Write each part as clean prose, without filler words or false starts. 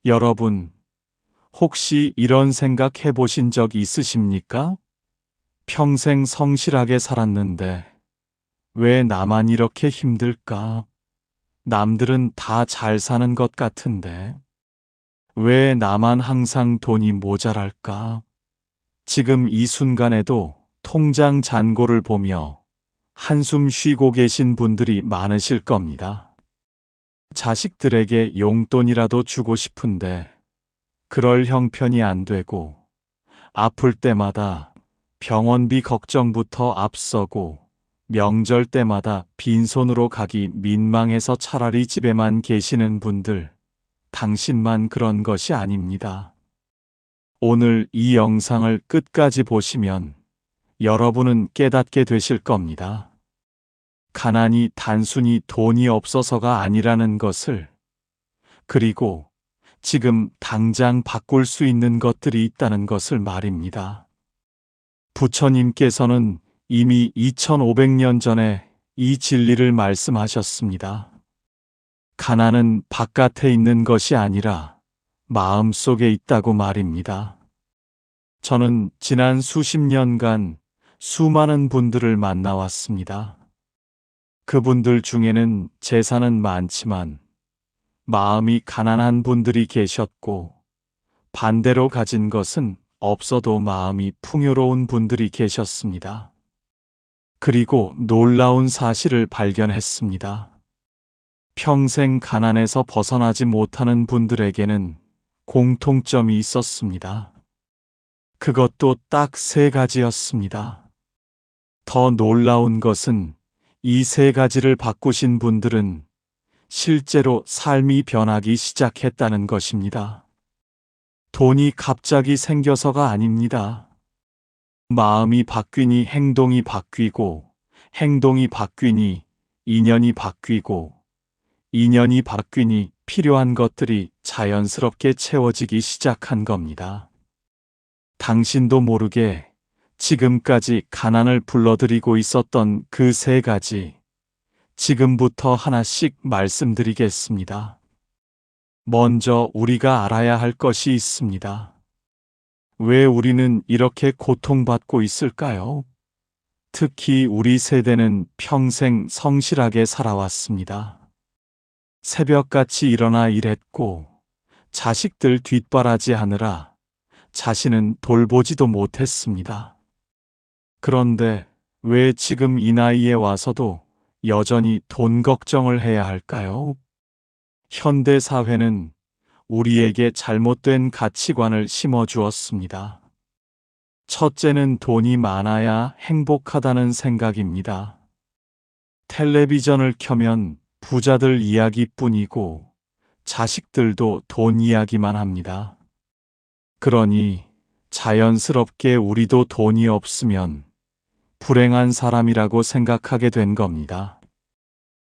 여러분, 혹시 이런 생각 해보신 적 있으십니까? 평생 성실하게 살았는데 왜 나만 이렇게 힘들까? 남들은 다 잘 사는 것 같은데 왜 나만 항상 돈이 모자랄까? 지금 이 순간에도 통장 잔고를 보며 한숨 쉬고 계신 분들이 많으실 겁니다. 자식들에게 용돈이라도 주고 싶은데 그럴 형편이 안 되고 아플 때마다 병원비 걱정부터 앞서고 명절 때마다 빈손으로 가기 민망해서 차라리 집에만 계시는 분들, 당신만 그런 것이 아닙니다. 오늘 이 영상을 끝까지 보시면 여러분은 깨닫게 되실 겁니다. 가난이 단순히 돈이 없어서가 아니라는 것을, 그리고 지금 당장 바꿀 수 있는 것들이 있다는 것을 말입니다. 부처님께서는 이미 2500년 전에 이 진리를 말씀하셨습니다. 가난은 바깥에 있는 것이 아니라 마음 속에 있다고 말입니다. 저는 지난 수십 년간 수많은 분들을 만나왔습니다. 그분들 중에는 재산은 많지만 마음이 가난한 분들이 계셨고, 반대로 가진 것은 없어도 마음이 풍요로운 분들이 계셨습니다. 그리고 놀라운 사실을 발견했습니다. 평생 가난에서 벗어나지 못하는 분들에게는 공통점이 있었습니다. 그것도 딱 3가지였습니다. 더 놀라운 것은 이 3가지를 바꾸신 분들은 실제로 삶이 변하기 시작했다는 것입니다. 돈이 갑자기 생겨서가 아닙니다. 마음이 바뀌니 행동이 바뀌고, 행동이 바뀌니 인연이 바뀌고, 인연이 바뀌니 필요한 것들이 자연스럽게 채워지기 시작한 겁니다. 당신도 모르게 지금까지 가난을 불러들이고 있었던 그 3가지, 지금부터 하나씩 말씀드리겠습니다. 먼저 우리가 알아야 할 것이 있습니다. 왜 우리는 이렇게 고통받고 있을까요? 특히 우리 세대는 평생 성실하게 살아왔습니다. 새벽같이 일어나 일했고, 자식들 뒷바라지 하느라 자신은 돌보지도 못했습니다. 그런데 왜 지금 이 나이에 와서도 여전히 돈 걱정을 해야 할까요? 현대 사회는 우리에게 잘못된 가치관을 심어주었습니다. 첫째는 돈이 많아야 행복하다는 생각입니다. 텔레비전을 켜면 부자들 이야기뿐이고 자식들도 돈 이야기만 합니다. 그러니 자연스럽게 우리도 돈이 없으면 불행한 사람이라고 생각하게 된 겁니다.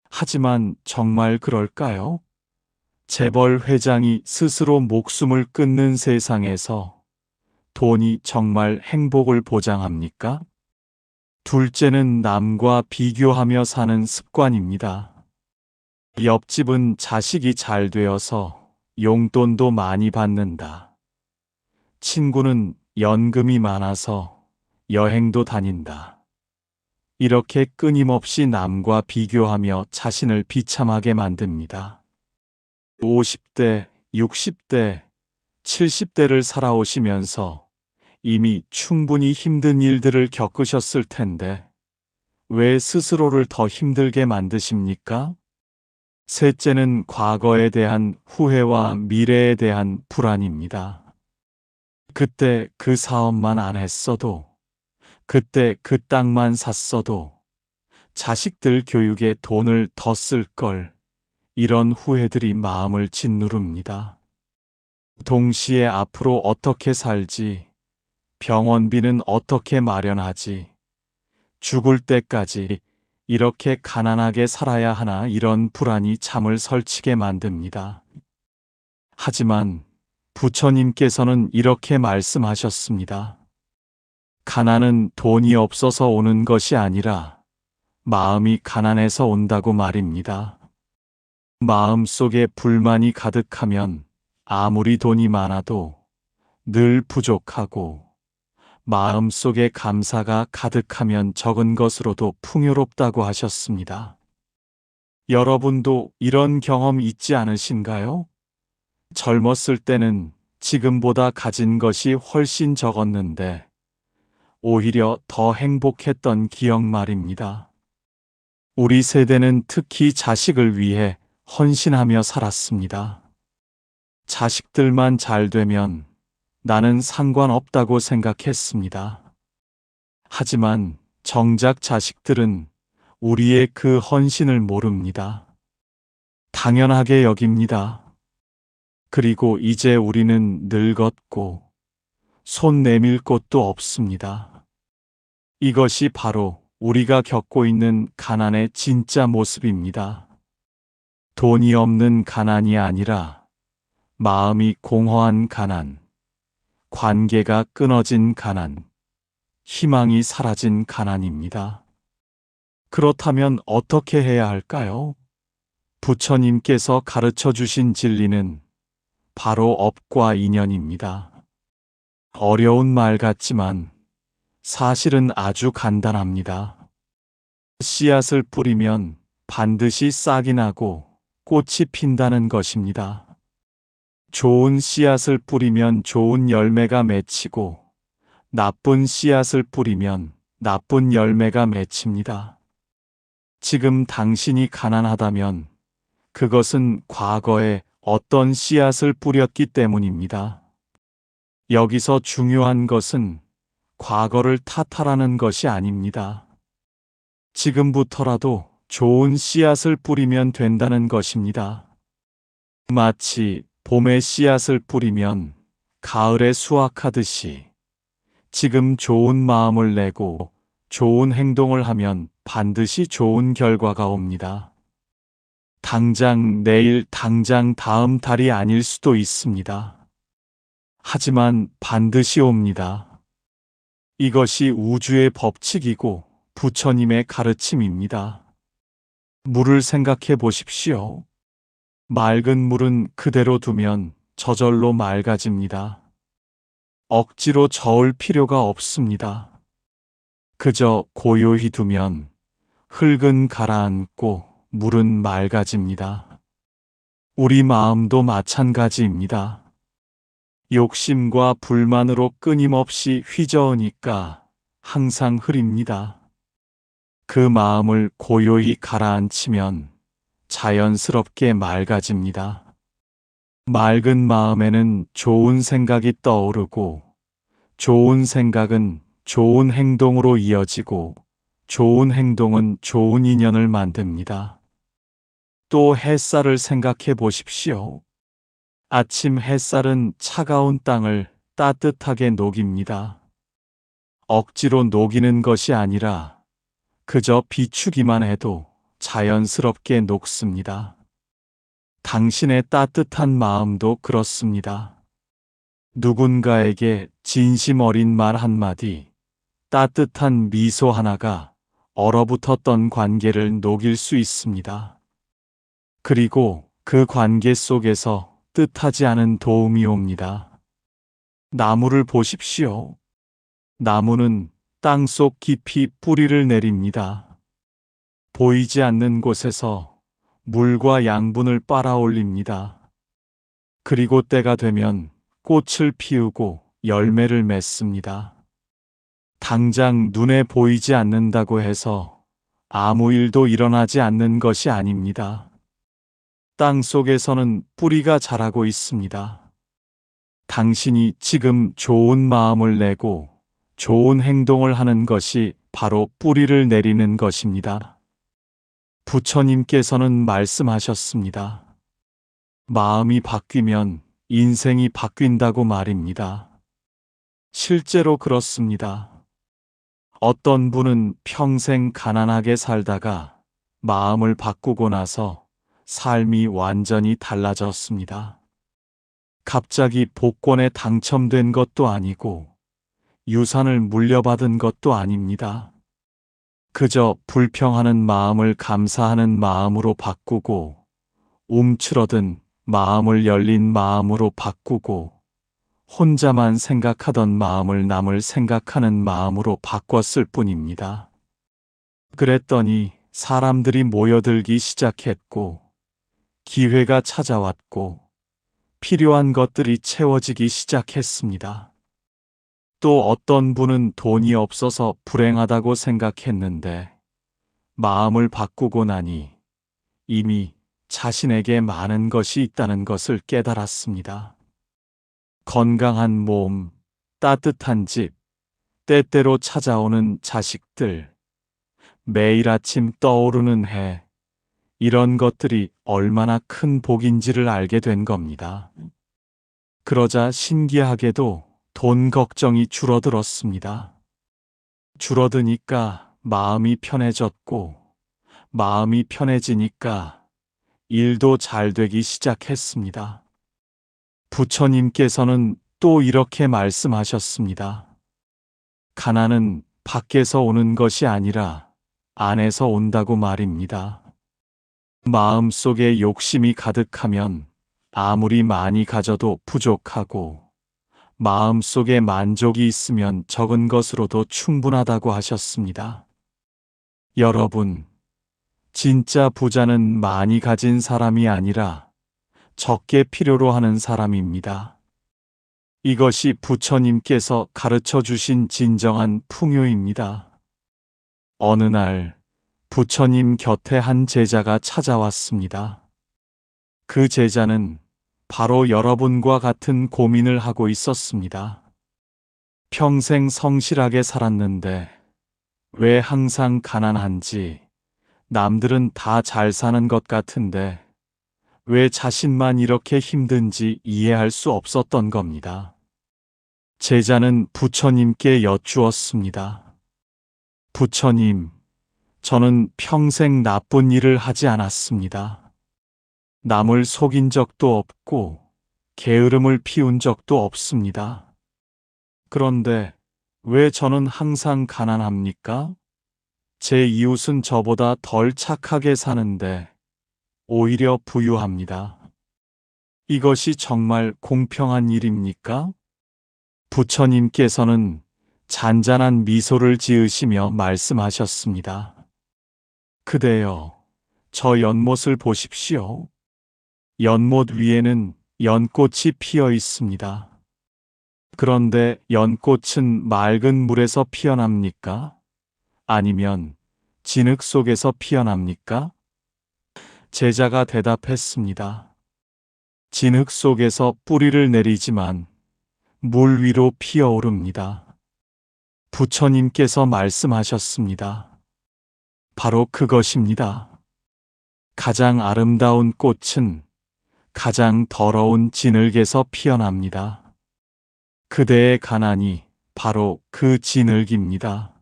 하지만 정말 그럴까요? 재벌 회장이 스스로 목숨을 끊는 세상에서 돈이 정말 행복을 보장합니까? 둘째는 남과 비교하며 사는 습관입니다. 옆집은 자식이 잘 되어서 용돈도 많이 받는다. 친구는 연금이 많아서 여행도 다닌다. 이렇게 끊임없이 남과 비교하며 자신을 비참하게 만듭니다. 50대, 60대, 70대를 살아오시면서 이미 충분히 힘든 일들을 겪으셨을 텐데 왜 스스로를 더 힘들게 만드십니까? 셋째는 과거에 대한 후회와 미래에 대한 불안입니다. 그때 그 사업만 안 했어도, 그때 그 땅만 샀어도, 자식들 교육에 돈을 더 쓸 걸, 이런 후회들이 마음을 짓누릅니다. 동시에 앞으로 어떻게 살지, 병원비는 어떻게 마련하지, 죽을 때까지 이렇게 가난하게 살아야 하나, 이런 불안이 잠을 설치게 만듭니다. 하지만 부처님께서는 이렇게 말씀하셨습니다. 가난은 돈이 없어서 오는 것이 아니라 마음이 가난해서 온다고 말입니다. 마음 속에 불만이 가득하면 아무리 돈이 많아도 늘 부족하고 마음속에 감사가 가득하면 적은 것으로도 풍요롭다고 하셨습니다. 여러분도 이런 경험 있지 않으신가요? 젊었을 때는 지금보다 가진 것이 훨씬 적었는데 오히려 더 행복했던 기억 말입니다. 우리 세대는 특히 자식을 위해 헌신하며 살았습니다. 자식들만 잘 되면 나는 상관없다고 생각했습니다. 하지만 정작 자식들은 우리의 그 헌신을 모릅니다. 당연하게 여깁니다. 그리고 이제 우리는 늙었고 손 내밀 곳도 없습니다. 이것이 바로 우리가 겪고 있는 가난의 진짜 모습입니다. 돈이 없는 가난이 아니라 마음이 공허한 가난, 관계가 끊어진 가난, 희망이 사라진 가난입니다. 그렇다면 어떻게 해야 할까요? 부처님께서 가르쳐 주신 진리는 바로 업과 인연입니다. 어려운 말 같지만 사실은 아주 간단합니다. 씨앗을 뿌리면 반드시 싹이 나고 꽃이 핀다는 것입니다. 좋은 씨앗을 뿌리면 좋은 열매가 맺히고 나쁜 씨앗을 뿌리면 나쁜 열매가 맺힙니다. 지금 당신이 가난하다면 그것은 과거에 어떤 씨앗을 뿌렸기 때문입니다. 여기서 중요한 것은 과거를 탓하라는 것이 아닙니다. 지금부터라도 좋은 씨앗을 뿌리면 된다는 것입니다. 마치 봄에 씨앗을 뿌리면 가을에 수확하듯이 지금 좋은 마음을 내고 좋은 행동을 하면 반드시 좋은 결과가 옵니다. 당장 내일, 당장 다음 달이 아닐 수도 있습니다. 하지만 반드시 옵니다. 이것이 우주의 법칙이고 부처님의 가르침입니다. 물을 생각해 보십시오. 맑은 물은 그대로 두면 저절로 맑아집니다. 억지로 저을 필요가 없습니다. 그저 고요히 두면 흙은 가라앉고 물은 맑아집니다. 우리 마음도 마찬가지입니다. 욕심과 불만으로 끊임없이 휘저으니까 항상 흐립니다. 그 마음을 고요히 가라앉히면 자연스럽게 맑아집니다. 맑은 마음에는 좋은 생각이 떠오르고 좋은 생각은 좋은 행동으로 이어지고 좋은 행동은 좋은 인연을 만듭니다. 또 햇살을 생각해 보십시오. 아침 햇살은 차가운 땅을 따뜻하게 녹입니다. 억지로 녹이는 것이 아니라 그저 비추기만 해도 자연스럽게 녹습니다. 당신의 따뜻한 마음도 그렇습니다. 누군가에게 진심 어린 말 한마디, 따뜻한 미소 하나가 얼어붙었던 관계를 녹일 수 있습니다. 그리고 그 관계 속에서 뜻하지 않은 도움이 옵니다. 나무를 보십시오. 나무는 땅속 깊이 뿌리를 내립니다. 보이지 않는 곳에서 물과 양분을 빨아올립니다. 그리고 때가 되면 꽃을 피우고 열매를 맺습니다. 당장 눈에 보이지 않는다고 해서 아무 일도 일어나지 않는 것이 아닙니다. 땅 속에서는 뿌리가 자라고 있습니다. 당신이 지금 좋은 마음을 내고 좋은 행동을 하는 것이 바로 뿌리를 내리는 것입니다. 부처님께서는 말씀하셨습니다. 마음이 바뀌면 인생이 바뀐다고 말입니다. 실제로 그렇습니다. 어떤 분은 평생 가난하게 살다가 마음을 바꾸고 나서 삶이 완전히 달라졌습니다. 갑자기 복권에 당첨된 것도 아니고 유산을 물려받은 것도 아닙니다. 그저 불평하는 마음을 감사하는 마음으로 바꾸고 움츠러든 마음을 열린 마음으로 바꾸고 혼자만 생각하던 마음을 남을 생각하는 마음으로 바꿨을 뿐입니다. 그랬더니 사람들이 모여들기 시작했고 기회가 찾아왔고 필요한 것들이 채워지기 시작했습니다. 또 어떤 분은 돈이 없어서 불행하다고 생각했는데 마음을 바꾸고 나니 이미 자신에게 많은 것이 있다는 것을 깨달았습니다. 건강한 몸, 따뜻한 집, 때때로 찾아오는 자식들, 매일 아침 떠오르는 해, 이런 것들이 얼마나 큰 복인지를 알게 된 겁니다. 그러자 신기하게도 돈 걱정이 줄어들었습니다. 줄어드니까 마음이 편해졌고, 마음이 편해지니까 일도 잘 되기 시작했습니다. 부처님께서는 또 이렇게 말씀하셨습니다. 가난은 밖에서 오는 것이 아니라 안에서 온다고 말입니다. 마음속에 욕심이 가득하면 아무리 많이 가져도 부족하고 마음속에 만족이 있으면 적은 것으로도 충분하다고 하셨습니다. 여러분, 진짜 부자는 많이 가진 사람이 아니라 적게 필요로 하는 사람입니다. 이것이 부처님께서 가르쳐 주신 진정한 풍요입니다. 어느 날 부처님 곁에 한 제자가 찾아왔습니다. 그 제자는 바로 여러분과 같은 고민을 하고 있었습니다. 평생 성실하게 살았는데 왜 항상 가난한지, 남들은 다 잘 사는 것 같은데 왜 자신만 이렇게 힘든지 이해할 수 없었던 겁니다. 제자는 부처님께 여쭈었습니다. 부처님, 저는 평생 나쁜 일을 하지 않았습니다. 남을 속인 적도 없고 게으름을 피운 적도 없습니다. 그런데 왜 저는 항상 가난합니까? 제 이웃은 저보다 덜 착하게 사는데 오히려 부유합니다. 이것이 정말 공평한 일입니까? 부처님께서는 잔잔한 미소를 지으시며 말씀하셨습니다. 그대여, 저 연못을 보십시오. 연못 위에는 연꽃이 피어 있습니다. 그런데 연꽃은 맑은 물에서 피어납니까? 아니면 진흙 속에서 피어납니까? 제자가 대답했습니다. 진흙 속에서 뿌리를 내리지만 물 위로 피어오릅니다. 부처님께서 말씀하셨습니다. 바로 그것입니다. 가장 아름다운 꽃은 가장 더러운 진흙에서 피어납니다. 그대의 가난이 바로 그 진흙입니다.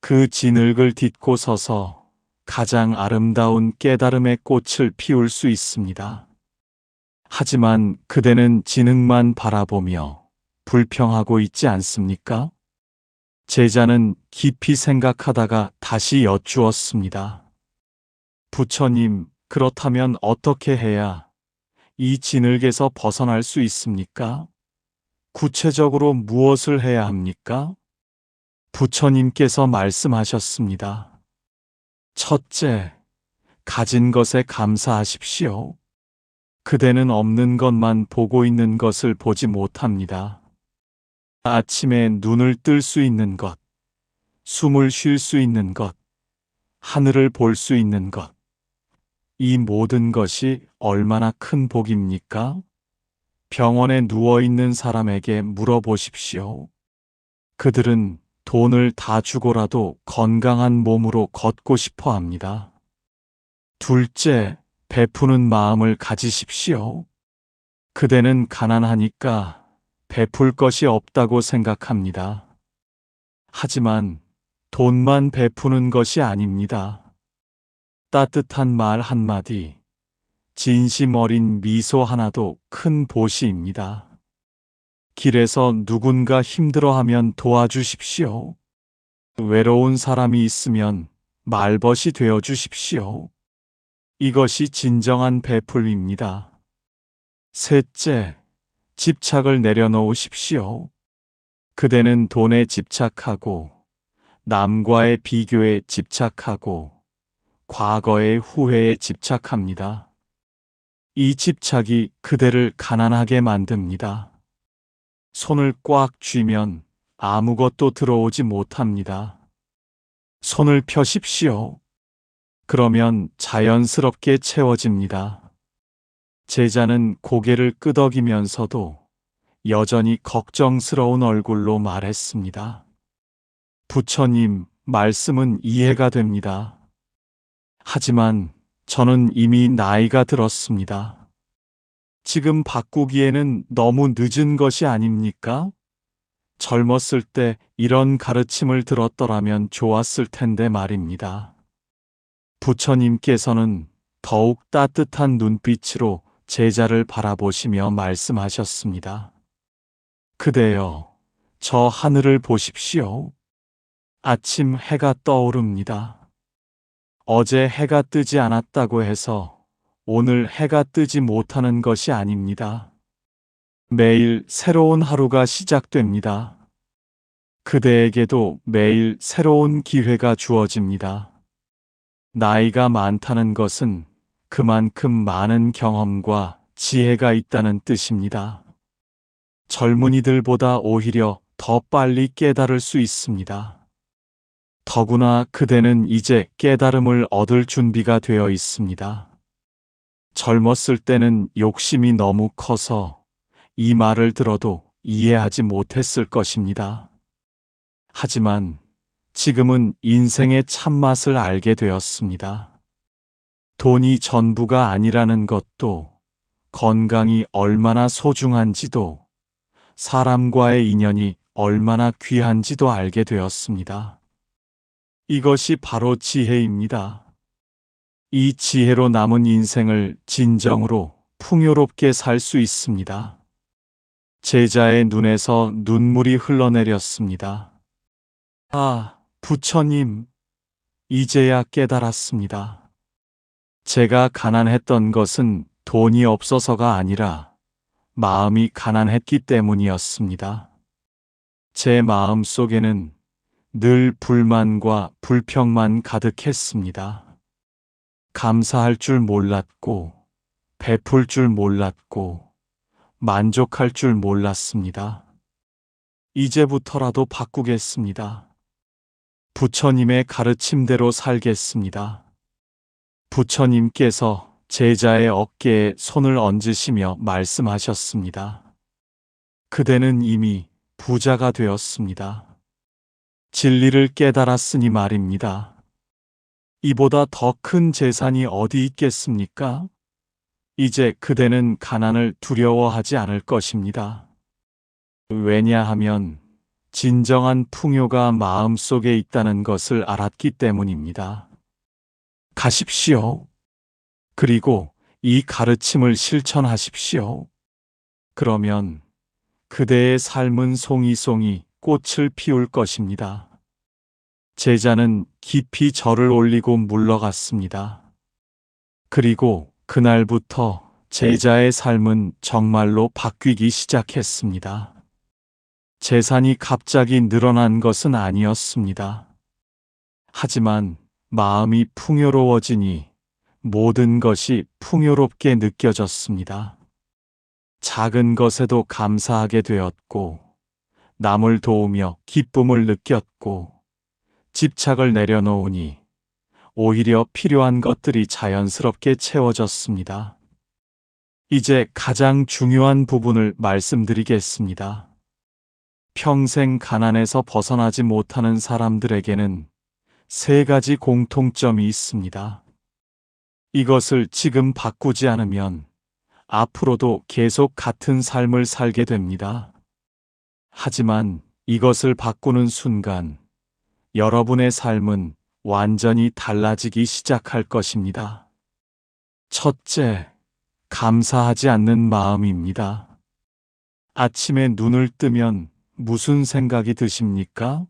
그 진흙을 딛고 서서 가장 아름다운 깨달음의 꽃을 피울 수 있습니다. 하지만 그대는 진흙만 바라보며 불평하고 있지 않습니까? 제자는 깊이 생각하다가 다시 여쭈었습니다. 부처님, 그렇다면 어떻게 해야 이 진흙에서 벗어날 수 있습니까? 구체적으로 무엇을 해야 합니까? 부처님께서 말씀하셨습니다. 첫째, 가진 것에 감사하십시오. 그대는 없는 것만 보고 있는 것을 보지 못합니다. 아침에 눈을 뜰 수 있는 것, 숨을 쉴 수 있는 것, 하늘을 볼 수 있는 것, 이 모든 것이 얼마나 큰 복입니까? 병원에 누워있는 사람에게 물어보십시오. 그들은 돈을 다 주고라도 건강한 몸으로 걷고 싶어 합니다. 둘째, 베푸는 마음을 가지십시오. 그대는 가난하니까 베풀 것이 없다고 생각합니다. 하지만 돈만 베푸는 것이 아닙니다. 따뜻한 말 한마디, 진심 어린 미소 하나도 큰 보시입니다. 길에서 누군가 힘들어하면 도와주십시오. 외로운 사람이 있으면 말벗이 되어 주십시오. 이것이 진정한 베풀입니다. 셋째, 집착을 내려놓으십시오. 그대는 돈에 집착하고, 남과의 비교에 집착하고, 과거의 후회에 집착합니다. 이 집착이 그대를 가난하게 만듭니다. 손을 꽉 쥐면 아무것도 들어오지 못합니다. 손을 펴십시오. 그러면 자연스럽게 채워집니다. 제자는 고개를 끄덕이면서도 여전히 걱정스러운 얼굴로 말했습니다. 부처님, 말씀은 이해가 됩니다. 하지만 저는 이미 나이가 들었습니다. 지금 바꾸기에는 너무 늦은 것이 아닙니까? 젊었을 때 이런 가르침을 들었더라면 좋았을 텐데 말입니다. 부처님께서는 더욱 따뜻한 눈빛으로 제자를 바라보시며 말씀하셨습니다. 그대여, 저 하늘을 보십시오. 아침 해가 떠오릅니다. 어제 해가 뜨지 않았다고 해서 오늘 해가 뜨지 못하는 것이 아닙니다. 매일 새로운 하루가 시작됩니다. 그대에게도 매일 새로운 기회가 주어집니다. 나이가 많다는 것은 그만큼 많은 경험과 지혜가 있다는 뜻입니다. 젊은이들보다 오히려 더 빨리 깨달을 수 있습니다. 더구나 그대는 이제 깨달음을 얻을 준비가 되어 있습니다. 젊었을 때는 욕심이 너무 커서 이 말을 들어도 이해하지 못했을 것입니다. 하지만 지금은 인생의 참맛을 알게 되었습니다. 돈이 전부가 아니라는 것도, 건강이 얼마나 소중한지도, 사람과의 인연이 얼마나 귀한지도 알게 되었습니다. 이것이 바로 지혜입니다. 이 지혜로 남은 인생을 진정으로 풍요롭게 살 수 있습니다. 제자의 눈에서 눈물이 흘러내렸습니다. 아, 부처님, 이제야 깨달았습니다. 제가 가난했던 것은 돈이 없어서가 아니라 마음이 가난했기 때문이었습니다. 제 마음 속에는 늘 불만과 불평만 가득했습니다. 감사할 줄 몰랐고, 베풀 줄 몰랐고, 만족할 줄 몰랐습니다. 이제부터라도 바꾸겠습니다. 부처님의 가르침대로 살겠습니다. 부처님께서 제자의 어깨에 손을 얹으시며 말씀하셨습니다. 그대는 이미 부자가 되었습니다. 진리를 깨달았으니 말입니다. 이보다 더 큰 재산이 어디 있겠습니까? 이제 그대는 가난을 두려워하지 않을 것입니다. 왜냐하면 진정한 풍요가 마음속에 있다는 것을 알았기 때문입니다. 가십시오. 그리고 이 가르침을 실천하십시오. 그러면 그대의 삶은 송이송이 꽃을 피울 것입니다. 제자는 깊이 절을 올리고 물러갔습니다. 그리고 그날부터 제자의 삶은 정말로 바뀌기 시작했습니다. 재산이 갑자기 늘어난 것은 아니었습니다. 하지만 마음이 풍요로워지니 모든 것이 풍요롭게 느껴졌습니다. 작은 것에도 감사하게 되었고, 남을 도우며 기쁨을 느꼈고, 집착을 내려놓으니 오히려 필요한 것들이 자연스럽게 채워졌습니다. 이제 가장 중요한 부분을 말씀드리겠습니다. 평생 가난에서 벗어나지 못하는 사람들에게는 세 가지 공통점이 있습니다. 이것을 지금 바꾸지 않으면 앞으로도 계속 같은 삶을 살게 됩니다. 하지만 이것을 바꾸는 순간 여러분의 삶은 완전히 달라지기 시작할 것입니다. 첫째, 감사하지 않는 마음입니다. 아침에 눈을 뜨면 무슨 생각이 드십니까?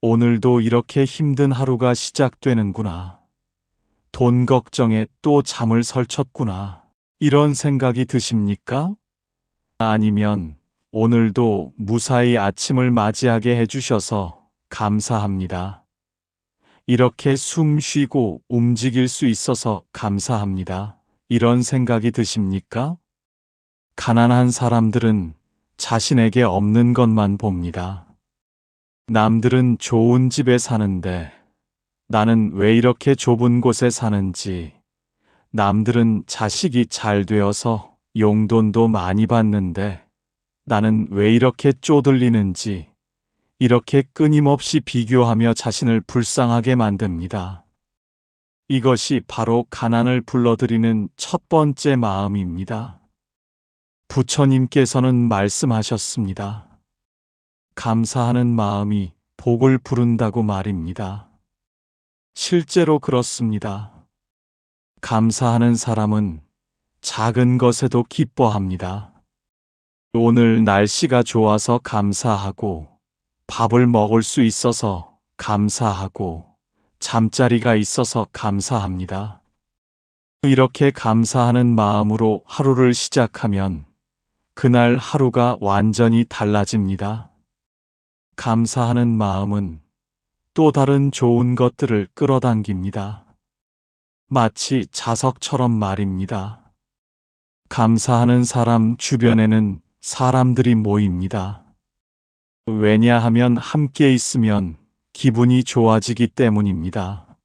오늘도 이렇게 힘든 하루가 시작되는구나. 돈 걱정에 또 잠을 설쳤구나. 이런 생각이 드십니까? 아니면 오늘도 무사히 아침을 맞이하게 해주셔서 감사합니다. 이렇게 숨 쉬고 움직일 수 있어서 감사합니다. 이런 생각이 드십니까? 가난한 사람들은 자신에게 없는 것만 봅니다. 남들은 좋은 집에 사는데 나는 왜 이렇게 좁은 곳에 사는지, 남들은 자식이 잘 되어서 용돈도 많이 받는데 나는 왜 이렇게 쪼들리는지, 이렇게 끊임없이 비교하며 자신을 불쌍하게 만듭니다. 이것이 바로 가난을 불러들이는 첫 번째 마음입니다. 부처님께서는 말씀하셨습니다. 감사하는 마음이 복을 부른다고 말입니다. 실제로 그렇습니다. 감사하는 사람은 작은 것에도 기뻐합니다. 오늘 날씨가 좋아서 감사하고, 밥을 먹을 수 있어서 감사하고, 잠자리가 있어서 감사합니다. 이렇게 감사하는 마음으로 하루를 시작하면 그날 하루가 완전히 달라집니다. 감사하는 마음은 또 다른 좋은 것들을 끌어당깁니다. 마치 자석처럼 말입니다. 감사하는 사람 주변에는 사람들이 모입니다. 왜냐하면 함께 있으면 기분이 좋아지기 때문입니다.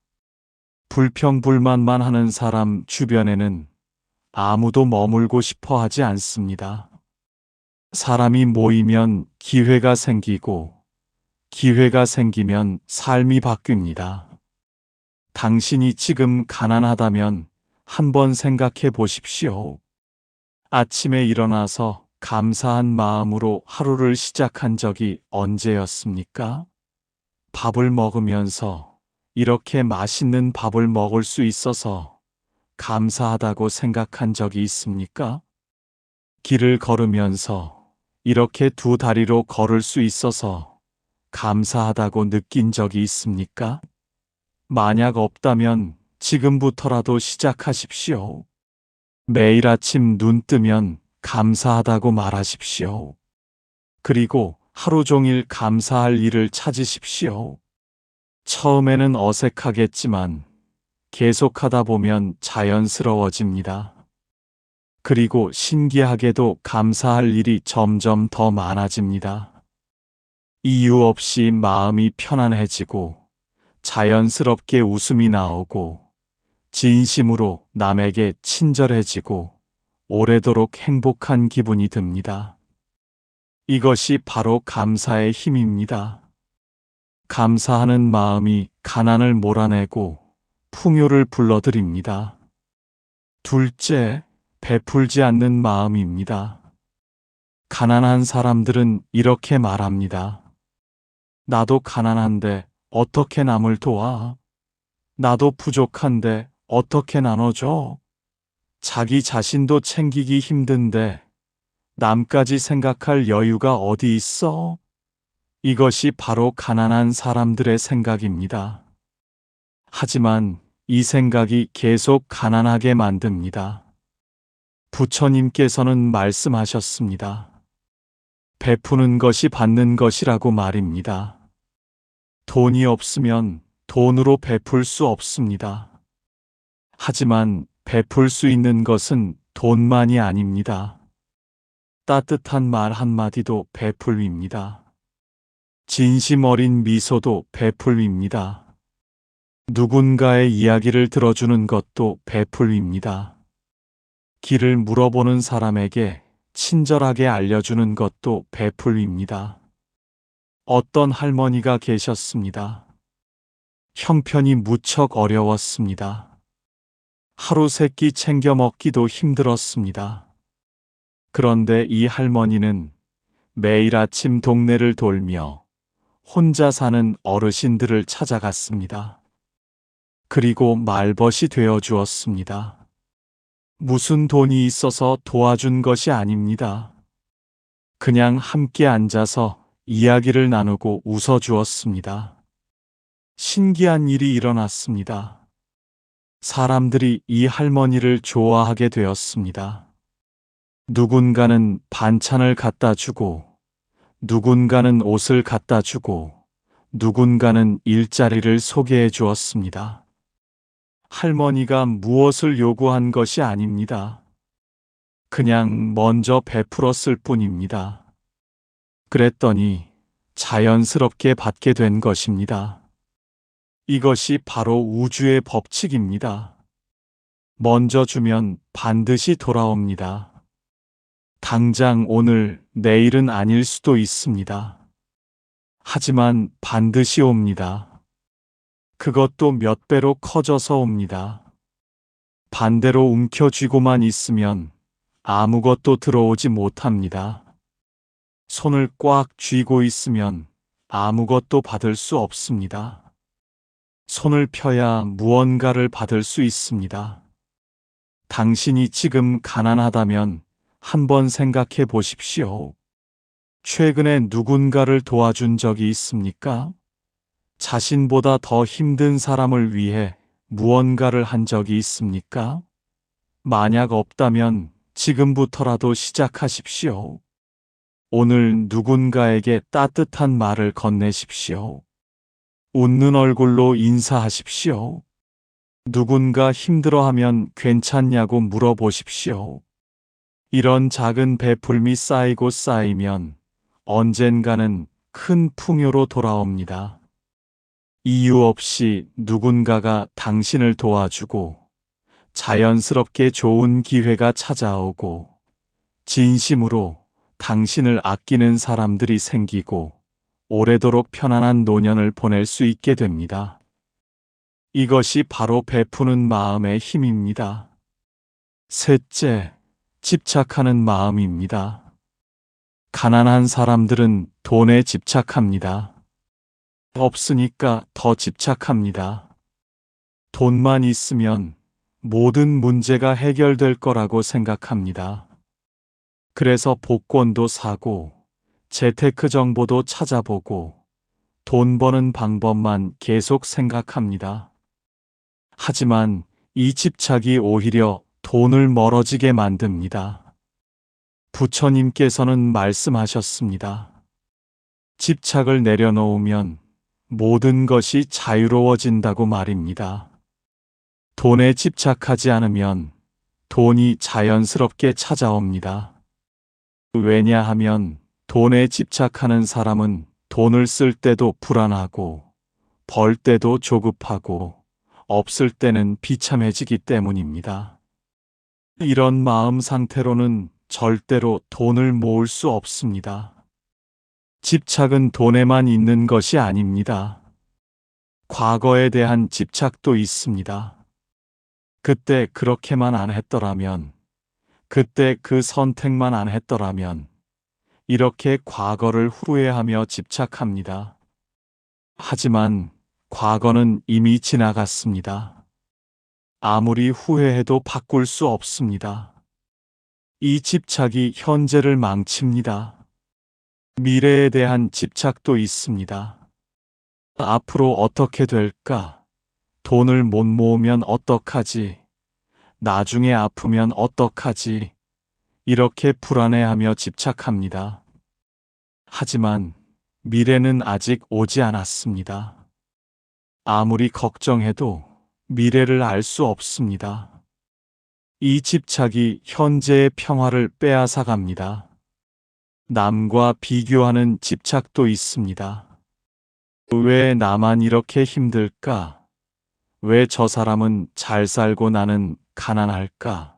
불평불만만 하는 사람 주변에는 아무도 머물고 싶어 하지 않습니다. 사람이 모이면 기회가 생기고, 기회가 생기면 삶이 바뀝니다. 당신이 지금 가난하다면 한번 생각해 보십시오. 아침에 일어나서 감사한 마음으로 하루를 시작한 적이 언제였습니까? 밥을 먹으면서 이렇게 맛있는 밥을 먹을 수 있어서 감사하다고 생각한 적이 있습니까? 길을 걸으면서 이렇게 두 다리로 걸을 수 있어서 감사하다고 느낀 적이 있습니까? 만약 없다면 지금부터라도 시작하십시오. 매일 아침 눈 뜨면 감사하다고 말하십시오. 그리고 하루 종일 감사할 일을 찾으십시오. 처음에는 어색하겠지만 계속하다 보면 자연스러워집니다. 그리고 신기하게도 감사할 일이 점점 더 많아집니다. 이유 없이 마음이 편안해지고 자연스럽게 웃음이 나오고 진심으로 남에게 친절해지고 오래도록 행복한 기분이 듭니다. 이것이 바로 감사의 힘입니다. 감사하는 마음이 가난을 몰아내고 풍요를 불러들입니다. 둘째, 베풀지 않는 마음입니다. 가난한 사람들은 이렇게 말합니다. 나도 가난한데 어떻게 남을 도와? 나도 부족한데 어떻게 나눠줘? 자기 자신도 챙기기 힘든데 남까지 생각할 여유가 어디 있어? 이것이 바로 가난한 사람들의 생각입니다. 하지만 이 생각이 계속 가난하게 만듭니다. 부처님께서는 말씀하셨습니다. 베푸는 것이 받는 것이라고 말입니다. 돈이 없으면 돈으로 베풀 수 없습니다. 하지만 베풀 수 있는 것은 돈만이 아닙니다. 따뜻한 말 한마디도 베풀입니다. 진심 어린 미소도 베풀입니다. 누군가의 이야기를 들어주는 것도 베풀입니다. 길을 물어보는 사람에게 친절하게 알려주는 것도 베풀입니다. 어떤 할머니가 계셨습니다. 형편이 무척 어려웠습니다. 하루 세 끼 챙겨 먹기도 힘들었습니다. 그런데 이 할머니는 매일 아침 동네를 돌며 혼자 사는 어르신들을 찾아갔습니다. 그리고 말벗이 되어 주었습니다. 무슨 돈이 있어서 도와준 것이 아닙니다. 그냥 함께 앉아서 이야기를 나누고 웃어 주었습니다. 신기한 일이 일어났습니다. 사람들이 이 할머니를 좋아하게 되었습니다. 누군가는 반찬을 갖다 주고, 누군가는 옷을 갖다 주고, 누군가는 일자리를 소개해 주었습니다. 할머니가 무엇을 요구한 것이 아닙니다. 그냥 먼저 베풀었을 뿐입니다. 그랬더니 자연스럽게 받게 된 것입니다. 이것이 바로 우주의 법칙입니다. 먼저 주면 반드시 돌아옵니다. 당장 오늘, 내일은 아닐 수도 있습니다. 하지만 반드시 옵니다. 그것도 몇 배로 커져서 옵니다. 반대로 움켜쥐고만 있으면 아무것도 들어오지 못합니다. 손을 꽉 쥐고 있으면 아무것도 받을 수 없습니다. 손을 펴야 무언가를 받을 수 있습니다. 당신이 지금 가난하다면 한번 생각해 보십시오. 최근에 누군가를 도와준 적이 있습니까? 자신보다 더 힘든 사람을 위해 무언가를 한 적이 있습니까? 만약 없다면 지금부터라도 시작하십시오. 오늘 누군가에게 따뜻한 말을 건네십시오. 웃는 얼굴로 인사하십시오. 누군가 힘들어하면 괜찮냐고 물어보십시오. 이런 작은 베풀미 쌓이고 쌓이면 언젠가는 큰 풍요로 돌아옵니다. 이유 없이 누군가가 당신을 도와주고 자연스럽게 좋은 기회가 찾아오고 진심으로 당신을 아끼는 사람들이 생기고 오래도록 편안한 노년을 보낼 수 있게 됩니다. 이것이 바로 베푸는 마음의 힘입니다. 셋째, 집착하는 마음입니다. 가난한 사람들은 돈에 집착합니다. 없으니까 더 집착합니다. 돈만 있으면 모든 문제가 해결될 거라고 생각합니다. 그래서 복권도 사고, 재테크 정보도 찾아보고, 돈 버는 방법만 계속 생각합니다. 하지만 이 집착이 오히려 돈을 멀어지게 만듭니다. 부처님께서는 말씀하셨습니다. 집착을 내려놓으면 모든 것이 자유로워진다고 말입니다. 돈에 집착하지 않으면 돈이 자연스럽게 찾아옵니다. 왜냐하면 돈에 집착하는 사람은 돈을 쓸 때도 불안하고, 벌 때도 조급하고, 없을 때는 비참해지기 때문입니다. 이런 마음 상태로는 절대로 돈을 모을 수 없습니다. 집착은 돈에만 있는 것이 아닙니다. 과거에 대한 집착도 있습니다. 그때 그렇게만 안 했더라면, 그때 그 선택만 안 했더라면, 이렇게 과거를 후회하며 집착합니다. 하지만 과거는 이미 지나갔습니다. 아무리 후회해도 바꿀 수 없습니다. 이 집착이 현재를 망칩니다. 미래에 대한 집착도 있습니다. 앞으로 어떻게 될까? 돈을 못 모으면 어떡하지? 나중에 아프면 어떡하지? 이렇게 불안해하며 집착합니다. 하지만 미래는 아직 오지 않았습니다. 아무리 걱정해도 미래를 알 수 없습니다. 이 집착이 현재의 평화를 빼앗아 갑니다. 남과 비교하는 집착도 있습니다. 왜 나만 이렇게 힘들까? 왜 저 사람은 잘 살고 나는 가난할까?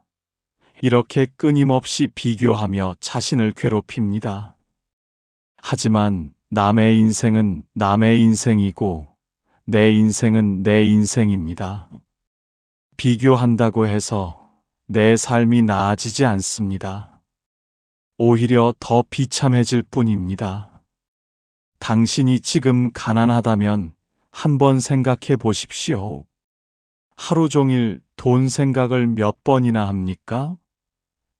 이렇게 끊임없이 비교하며 자신을 괴롭힙니다. 하지만 남의 인생은 남의 인생이고 내 인생은 내 인생입니다. 비교한다고 해서 내 삶이 나아지지 않습니다. 오히려 더 비참해질 뿐입니다. 당신이 지금 가난하다면 한번 생각해 보십시오. 하루 종일 돈 생각을 몇 번이나 합니까?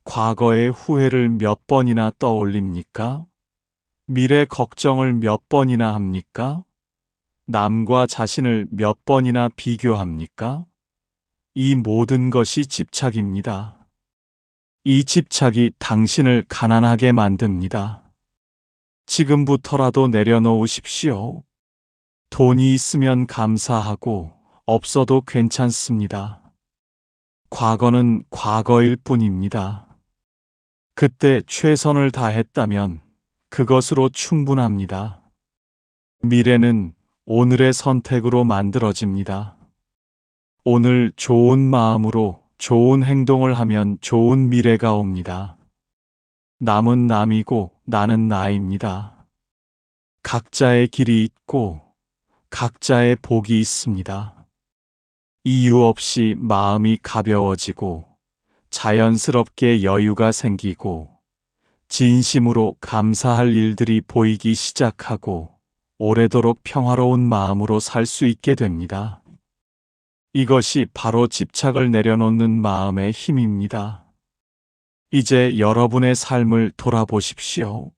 과거의 후회를 몇 번이나 떠올립니까? 미래 걱정을 몇 번이나 합니까? 남과 자신을 몇 번이나 비교합니까? 이 모든 것이 집착입니다. 이 집착이 당신을 가난하게 만듭니다. 지금부터라도 내려놓으십시오. 돈이 있으면 감사하고 없어도 괜찮습니다. 과거는 과거일 뿐입니다. 그때 최선을 다했다면 그것으로 충분합니다. 미래는 오늘의 선택으로 만들어집니다. 오늘 좋은 마음으로 좋은 행동을 하면 좋은 미래가 옵니다. 남은 남이고 나는 나입니다. 각자의 길이 있고 각자의 복이 있습니다. 이유 없이 마음이 가벼워지고 자연스럽게 여유가 생기고 진심으로 감사할 일들이 보이기 시작하고 오래도록 평화로운 마음으로 살 수 있게 됩니다. 이것이 바로 집착을 내려놓는 마음의 힘입니다. 이제 여러분의 삶을 돌아보십시오.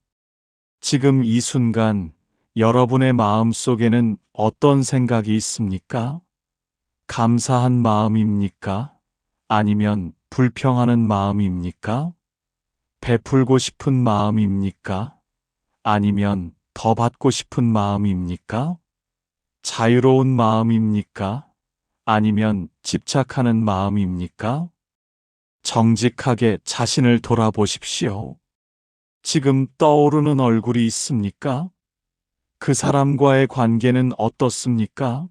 지금 이 순간 여러분의 마음 속에는 어떤 생각이 있습니까? 감사한 마음입니까? 아니면 불평하는 마음입니까? 베풀고 싶은 마음입니까? 아니면 더 받고 싶은 마음입니까? 자유로운 마음입니까? 아니면 집착하는 마음입니까? 정직하게 자신을 돌아보십시오. 지금 떠오르는 얼굴이 있습니까? 그 사람과의 관계는 어떻습니까?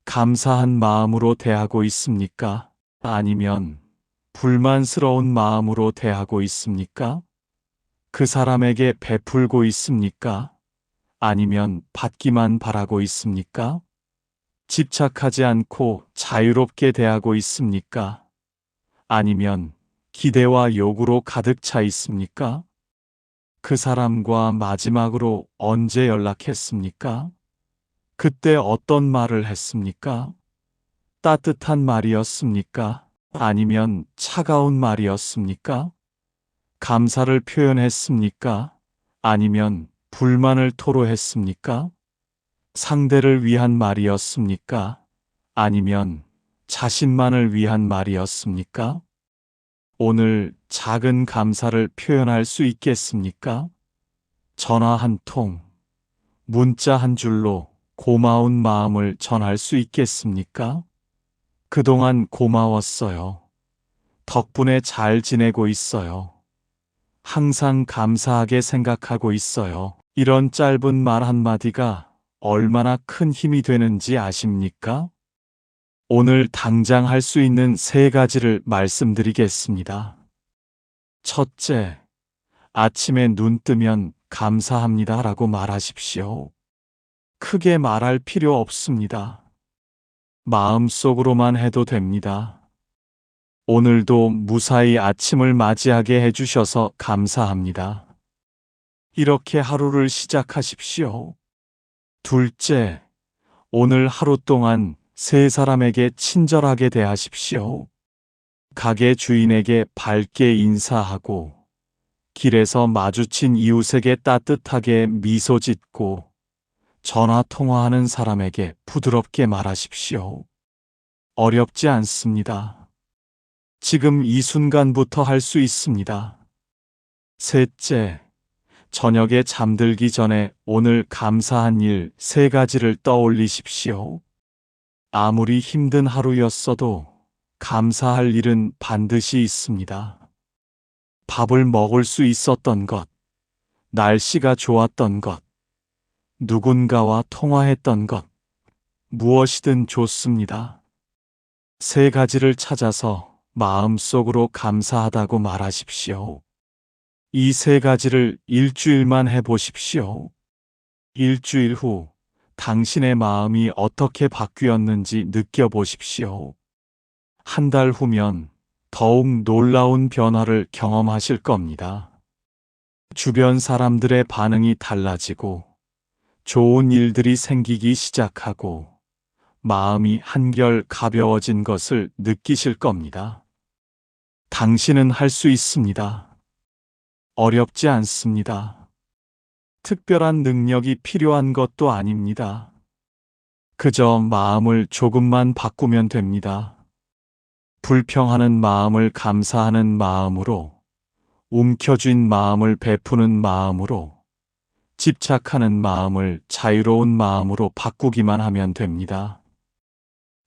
감사한 마음으로 대하고 있습니까? 아니면 불만스러운 마음으로 대하고 있습니까? 그 사람에게 베풀고 있습니까? 아니면 받기만 바라고 있습니까? 집착하지 않고 자유롭게 대하고 있습니까? 아니면 기대와 요구로 가득 차 있습니까? 그 사람과 마지막으로 언제 연락했습니까? 그때 어떤 말을 했습니까? 따뜻한 말이었습니까? 아니면 차가운 말이었습니까? 감사를 표현했습니까? 아니면 불만을 토로했습니까? 상대를 위한 말이었습니까? 아니면 자신만을 위한 말이었습니까? 오늘 작은 감사를 표현할 수 있겠습니까? 전화 한 통, 문자 한 줄로 고마운 마음을 전할 수 있겠습니까? 그동안 고마웠어요. 덕분에 잘 지내고 있어요. 항상 감사하게 생각하고 있어요. 이런 짧은 말 한마디가 얼마나 큰 힘이 되는지 아십니까? 오늘 당장 할 수 있는 3가지를 말씀드리겠습니다. 첫째, 아침에 눈 뜨면 감사합니다 라고 말하십시오. 크게 말할 필요 없습니다. 마음속으로만 해도 됩니다. 오늘도 무사히 아침을 맞이하게 해주셔서 감사합니다. 이렇게 하루를 시작하십시오. 둘째, 오늘 하루 동안 3사람에게 친절하게 대하십시오. 가게 주인에게 밝게 인사하고, 길에서 마주친 이웃에게 따뜻하게 미소 짓고, 전화 통화하는 사람에게 부드럽게 말하십시오. 어렵지 않습니다. 지금 이 순간부터 할 수 있습니다. 셋째, 저녁에 잠들기 전에 오늘 감사한 일 3가지를 떠올리십시오. 아무리 힘든 하루였어도 감사할 일은 반드시 있습니다. 밥을 먹을 수 있었던 것, 날씨가 좋았던 것, 누군가와 통화했던 것, 무엇이든 좋습니다. 3가지를 찾아서 마음속으로 감사하다고 말하십시오. 이 3가지를 일주일만 해보십시오. 일주일 후 당신의 마음이 어떻게 바뀌었는지 느껴보십시오. 한 달 후면 더욱 놀라운 변화를 경험하실 겁니다. 주변 사람들의 반응이 달라지고 좋은 일들이 생기기 시작하고 마음이 한결 가벼워진 것을 느끼실 겁니다. 당신은 할 수 있습니다. 어렵지 않습니다. 특별한 능력이 필요한 것도 아닙니다. 그저 마음을 조금만 바꾸면 됩니다. 불평하는 마음을 감사하는 마음으로, 움켜쥔 마음을 베푸는 마음으로, 집착하는 마음을 자유로운 마음으로 바꾸기만 하면 됩니다.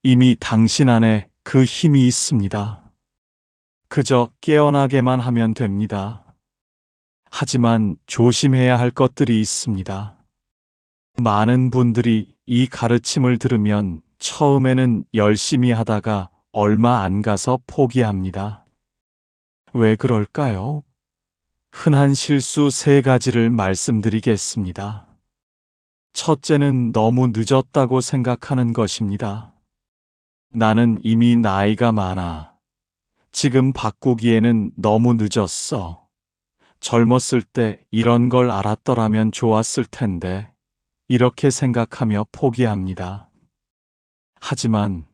이미 당신 안에 그 힘이 있습니다. 그저 깨어나게만 하면 됩니다. 하지만 조심해야 할 것들이 있습니다. 많은 분들이 이 가르침을 들으면 처음에는 열심히 하다가 얼마 안 가서 포기합니다. 왜 그럴까요? 흔한 실수 3가지를 말씀드리겠습니다. 첫째는 너무 늦었다고 생각하는 것입니다. 나는 이미 나이가 많아. 지금 바꾸기에는 너무 늦었어. 젊었을 때 이런 걸 알았더라면 좋았을 텐데. 이렇게 생각하며 포기합니다. 하지만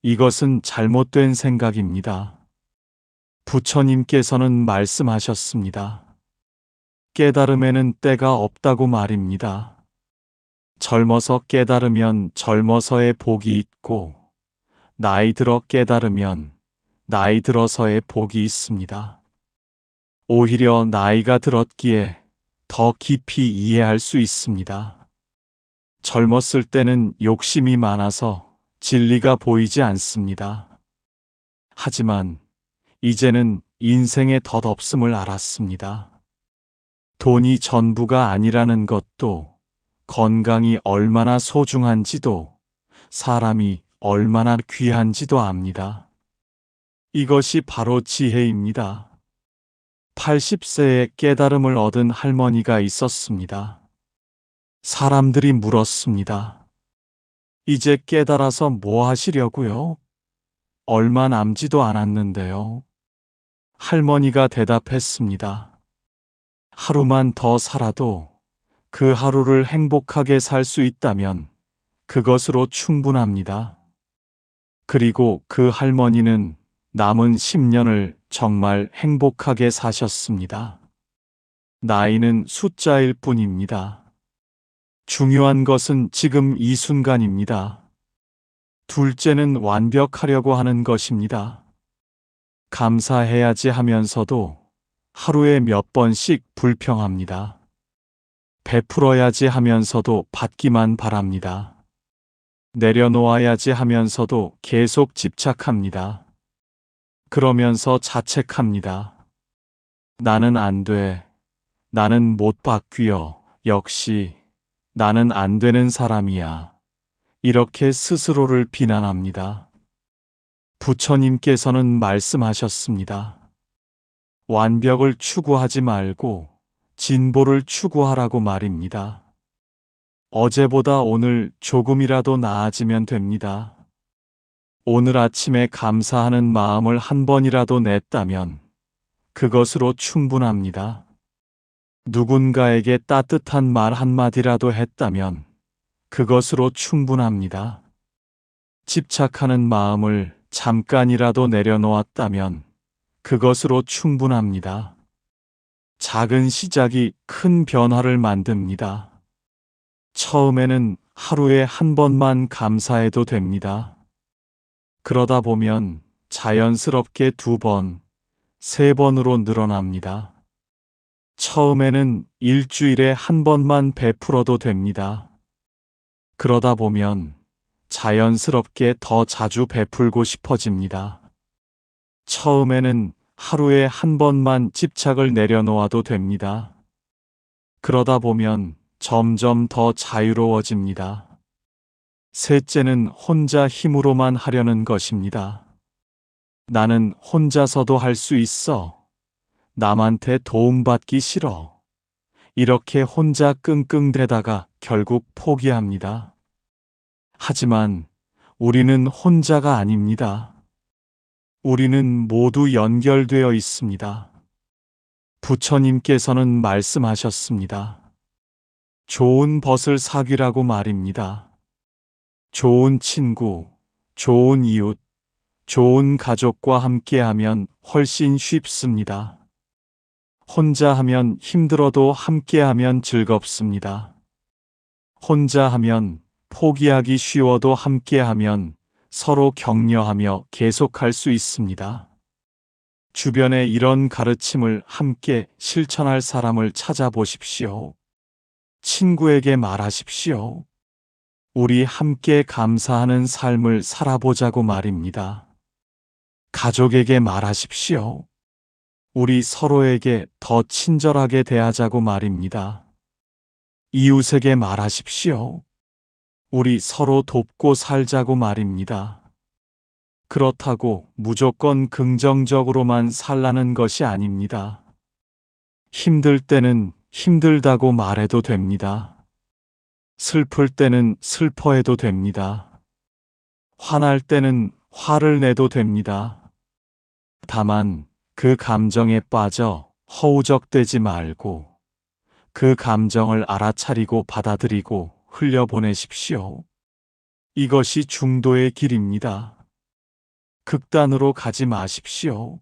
이것은 잘못된 생각입니다. 부처님께서는 말씀하셨습니다. 깨달음에는 때가 없다고 말입니다. 젊어서 깨달으면 젊어서의 복이 있고, 나이 들어 깨달으면 나이 들어서의 복이 있습니다. 오히려 나이가 들었기에 더 깊이 이해할 수 있습니다. 젊었을 때는 욕심이 많아서 진리가 보이지 않습니다. 하지만 이제는 인생의 덧없음을 알았습니다. 돈이 전부가 아니라는 것도, 건강이 얼마나 소중한지도, 사람이 얼마나 귀한지도 압니다. 이것이 바로 지혜입니다. 80세에 깨달음을 얻은 할머니가 있었습니다. 사람들이 물었습니다. 이제 깨달아서 뭐 하시려고요? 얼마 남지도 않았는데요. 할머니가 대답했습니다. 하루만 더 살아도 그 하루를 행복하게 살 수 있다면 그것으로 충분합니다. 그리고 그 할머니는 남은 10년을 정말 행복하게 사셨습니다. 나이는 숫자일 뿐입니다. 중요한 것은 지금 이 순간입니다. 둘째는 완벽하려고 하는 것입니다. 감사해야지 하면서도 하루에 몇 번씩 불평합니다. 베풀어야지 하면서도 받기만 바랍니다. 내려놓아야지 하면서도 계속 집착합니다. 그러면서 자책합니다. 나는 안 돼. 나는 못 바뀌어. 역시 나는 안 되는 사람이야. 이렇게 스스로를 비난합니다. 부처님께서는 말씀하셨습니다. 완벽을 추구하지 말고 진보를 추구하라고 말입니다. 어제보다 오늘 조금이라도 나아지면 됩니다. 오늘 아침에 감사하는 마음을 한 번이라도 냈다면 그것으로 충분합니다. 누군가에게 따뜻한 말 한마디라도 했다면 그것으로 충분합니다. 집착하는 마음을 잠깐이라도 내려놓았다면 그것으로 충분합니다. 작은 시작이 큰 변화를 만듭니다. 처음에는 하루에 한 번만 감사해도 됩니다. 그러다 보면 자연스럽게 2번, 3번으로 늘어납니다. 처음에는 일주일에 한 번만 베풀어도 됩니다. 그러다 보면 자연스럽게 더 자주 베풀고 싶어집니다. 처음에는 하루에 한 번만 집착을 내려놓아도 됩니다. 그러다 보면 점점 더 자유로워집니다. 셋째는 혼자 힘으로만 하려는 것입니다. 나는 혼자서도 할 수 있어. 남한테 도움받기 싫어. 이렇게 혼자 끙끙대다가 결국 포기합니다. 하지만 우리는 혼자가 아닙니다. 우리는 모두 연결되어 있습니다. 부처님께서는 말씀하셨습니다. 좋은 벗을 사귀라고 말입니다. 좋은 친구, 좋은 이웃, 좋은 가족과 함께하면 훨씬 쉽습니다. 혼자 하면 힘들어도 함께하면 즐겁습니다. 혼자 하면 포기하기 쉬워도 함께하면 서로 격려하며 계속할 수 있습니다. 주변에 이런 가르침을 함께 실천할 사람을 찾아보십시오. 친구에게 말하십시오. 우리 함께 감사하는 삶을 살아보자고 말입니다. 가족에게 말하십시오. 우리 서로에게 더 친절하게 대하자고 말입니다. 이웃에게 말하십시오. 우리 서로 돕고 살자고 말입니다. 그렇다고 무조건 긍정적으로만 살라는 것이 아닙니다. 힘들 때는 힘들다고 말해도 됩니다. 슬플 때는 슬퍼해도 됩니다. 화날 때는 화를 내도 됩니다. 다만 그 감정에 빠져 허우적대지 말고 그 감정을 알아차리고 받아들이고 흘려보내십시오. 이것이 중도의 길입니다. 극단으로 가지 마십시오.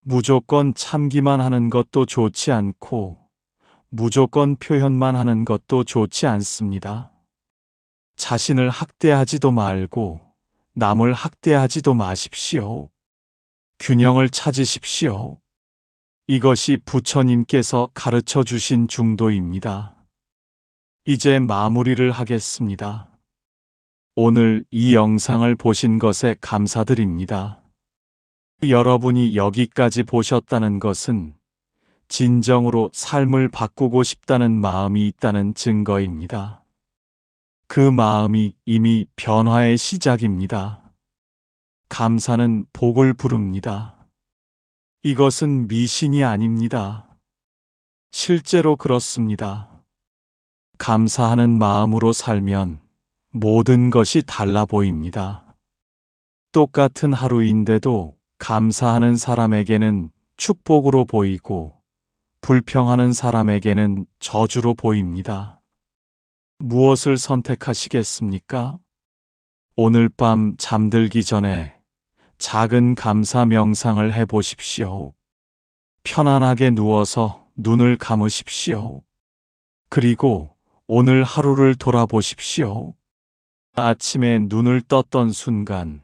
무조건 참기만 하는 것도 좋지 않고 무조건 표현만 하는 것도 좋지 않습니다. 자신을 학대하지도 말고 남을 학대하지도 마십시오. 균형을 찾으십시오. 이것이 부처님께서 가르쳐 주신 중도입니다. 이제 마무리를 하겠습니다. 오늘 이 영상을 보신 것에 감사드립니다. 여러분이 여기까지 보셨다는 것은 진정으로 삶을 바꾸고 싶다는 마음이 있다는 증거입니다. 그 마음이 이미 변화의 시작입니다. 감사는 복을 부릅니다. 이것은 미신이 아닙니다. 실제로 그렇습니다. 감사하는 마음으로 살면 모든 것이 달라 보입니다. 똑같은 하루인데도 감사하는 사람에게는 축복으로 보이고 불평하는 사람에게는 저주로 보입니다. 무엇을 선택하시겠습니까? 오늘 밤 잠들기 전에 작은 감사 명상을 해보십시오. 편안하게 누워서 눈을 감으십시오. 그리고 오늘 하루를 돌아보십시오. 아침에 눈을 떴던 순간,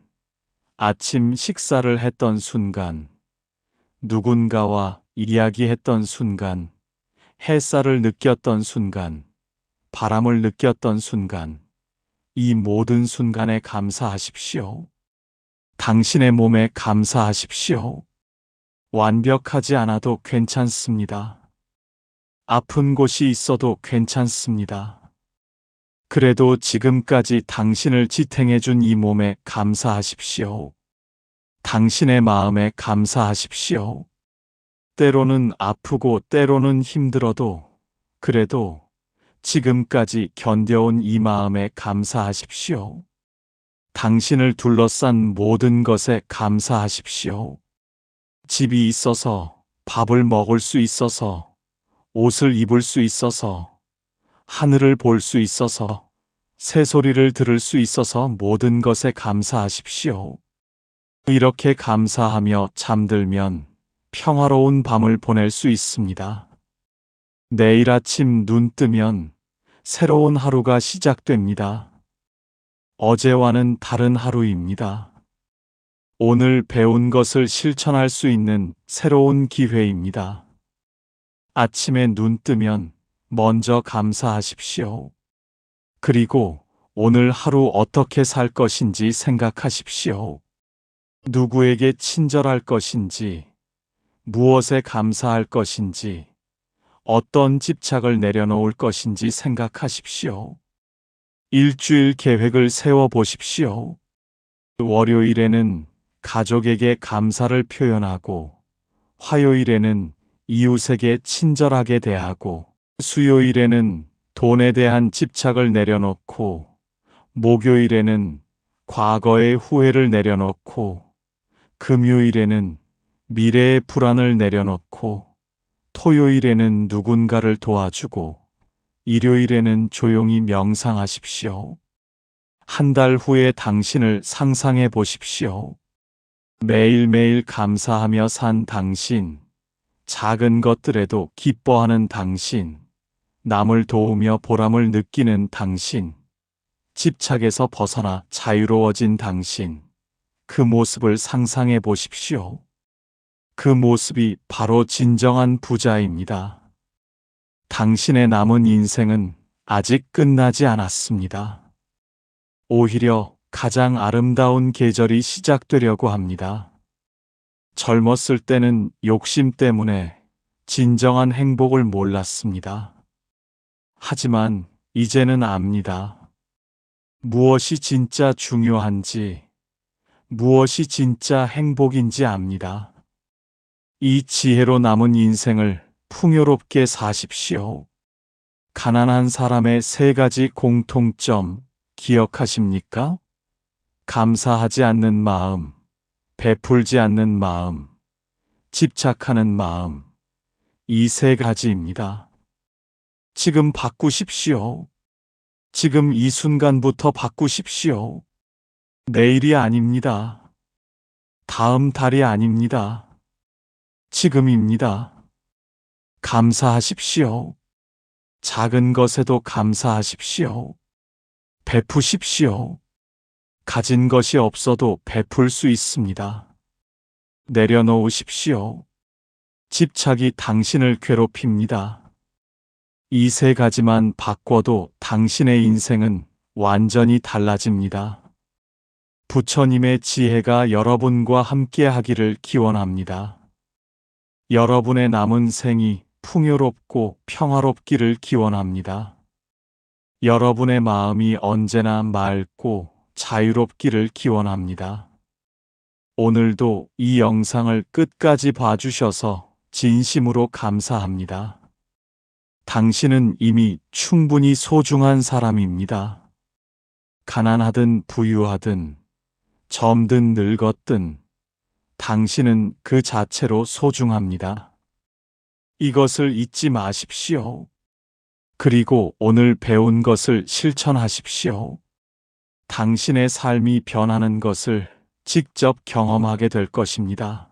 아침 식사를 했던 순간, 누군가와 이야기했던 순간, 햇살을 느꼈던 순간, 바람을 느꼈던 순간, 이 모든 순간에 감사하십시오. 당신의 몸에 감사하십시오. 완벽하지 않아도 괜찮습니다. 아픈 곳이 있어도 괜찮습니다. 그래도 지금까지 당신을 지탱해준 이 몸에 감사하십시오. 당신의 마음에 감사하십시오. 때로는 아프고 때로는 힘들어도 그래도 지금까지 견뎌온 이 마음에 감사하십시오. 당신을 둘러싼 모든 것에 감사하십시오. 집이 있어서, 밥을 먹을 수 있어서, 옷을 입을 수 있어서, 하늘을 볼 수 있어서, 새소리를 들을 수 있어서 모든 것에 감사하십시오. 이렇게 감사하며 잠들면 평화로운 밤을 보낼 수 있습니다. 내일 아침 눈 뜨면 새로운 하루가 시작됩니다. 어제와는 다른 하루입니다. 오늘 배운 것을 실천할 수 있는 새로운 기회입니다. 아침에 눈 뜨면 먼저 감사하십시오. 그리고 오늘 하루 어떻게 살 것인지 생각하십시오. 누구에게 친절할 것인지, 무엇에 감사할 것인지, 어떤 집착을 내려놓을 것인지 생각하십시오. 일주일 계획을 세워보십시오. 월요일에는 가족에게 감사를 표현하고, 화요일에는 이웃에게 친절하게 대하고, 수요일에는 돈에 대한 집착을 내려놓고, 목요일에는 과거의 후회를 내려놓고, 금요일에는 미래의 불안을 내려놓고, 토요일에는 누군가를 도와주고, 일요일에는 조용히 명상하십시오. 한 달 후에 당신을 상상해 보십시오. 매일매일 감사하며 산 당신, 작은 것들에도 기뻐하는 당신, 남을 도우며 보람을 느끼는 당신, 집착에서 벗어나 자유로워진 당신, 그 모습을 상상해 보십시오. 그 모습이 바로 진정한 부자입니다. 당신의 남은 인생은 아직 끝나지 않았습니다. 오히려 가장 아름다운 계절이 시작되려고 합니다. 젊었을 때는 욕심 때문에 진정한 행복을 몰랐습니다. 하지만 이제는 압니다. 무엇이 진짜 중요한지, 무엇이 진짜 행복인지 압니다. 이 지혜로 남은 인생을 풍요롭게 사십시오. 가난한 사람의 세 가지 공통점 기억하십니까? 감사하지 않는 마음, 베풀지 않는 마음, 집착하는 마음. 이 세 가지입니다. 지금 바꾸십시오. 지금 이 순간부터 바꾸십시오. 내일이 아닙니다. 다음 달이 아닙니다. 지금입니다. 감사하십시오. 작은 것에도 감사하십시오. 베푸십시오. 가진 것이 없어도 베풀 수 있습니다. 내려놓으십시오. 집착이 당신을 괴롭힙니다. 이 세 가지만 바꿔도 당신의 인생은 완전히 달라집니다. 부처님의 지혜가 여러분과 함께 하기를 기원합니다. 여러분의 남은 생이 풍요롭고 평화롭기를 기원합니다. 여러분의 마음이 언제나 맑고 자유롭기를 기원합니다. 오늘도 이 영상을 끝까지 봐주셔서 진심으로 감사합니다. 당신은 이미 충분히 소중한 사람입니다. 가난하든 부유하든 젊든 늙었든 당신은 그 자체로 소중합니다. 이것을 잊지 마십시오. 그리고 오늘 배운 것을 실천하십시오. 당신의 삶이 변하는 것을 직접 경험하게 될 것입니다.